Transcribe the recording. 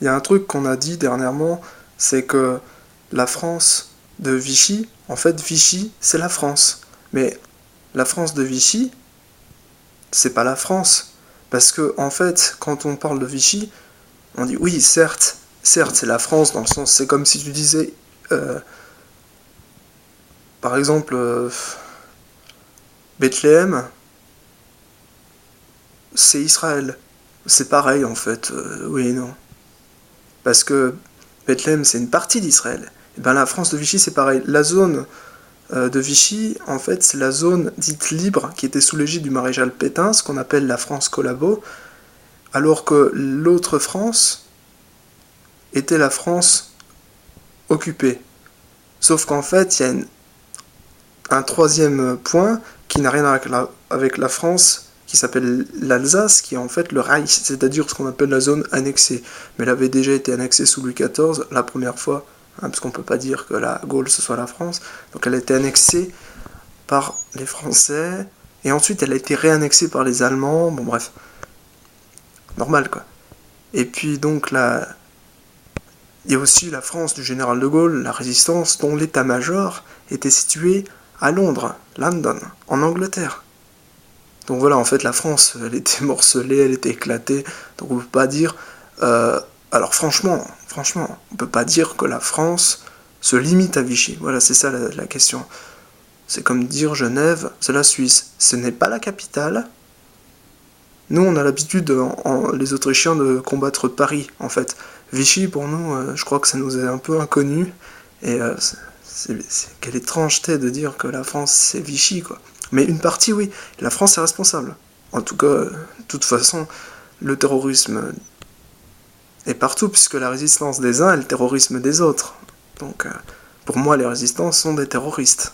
Il y a un truc qu'on a dit dernièrement, c'est que la France de Vichy, en fait, Vichy, c'est la France. Mais la France de Vichy, c'est pas la France. Parce que, en fait, quand on parle de Vichy, on dit oui, certes, c'est la France, dans le sens, c'est comme si tu disais, euh, par exemple, Bethléem, c'est Israël. C'est pareil, en fait, oui et non. Parce que Bethléem, c'est une partie d'Israël. Et ben la France de Vichy, c'est pareil. La zone de Vichy, en fait, c'est la zone dite libre qui était sous l'égide du maréchal Pétain, ce qu'on appelle la France collabo, alors que l'autre France était la France occupée. Sauf qu'en fait, il y a un troisième point qui n'a rien avec la France, qui s'appelle l'Alsace, qui est en fait le Reich, c'est-à-dire ce qu'on appelle la zone annexée. Mais elle avait déjà été annexée sous Louis XIV la première fois, hein, parce qu'on ne peut pas dire que la Gaule ce soit la France. Donc elle a été annexée par les Français, et ensuite elle a été réannexée par les Allemands, bon bref, normal quoi. Et puis donc là, il y a aussi la France du général de Gaulle, la résistance, dont l'état-major était situé à Londres, London, en Angleterre. Donc voilà, en fait, la France, elle était morcelée, elle était éclatée. Donc on peut pas dire. Alors franchement, on peut pas dire que la France se limite à Vichy. Voilà, c'est ça la question. C'est comme dire Genève, c'est la Suisse. Ce n'est pas la capitale. Nous, on a l'habitude, les Autrichiens, de combattre Paris, en fait. Vichy, pour nous, je crois que ça nous est un peu inconnu. Et quelle étrangeté de dire que la France, c'est Vichy, quoi. Mais une partie, oui. La France est responsable. En tout cas, de toute façon, le terrorisme est partout, puisque la résistance des uns est le terrorisme des autres. Donc, pour moi, les résistants sont des terroristes.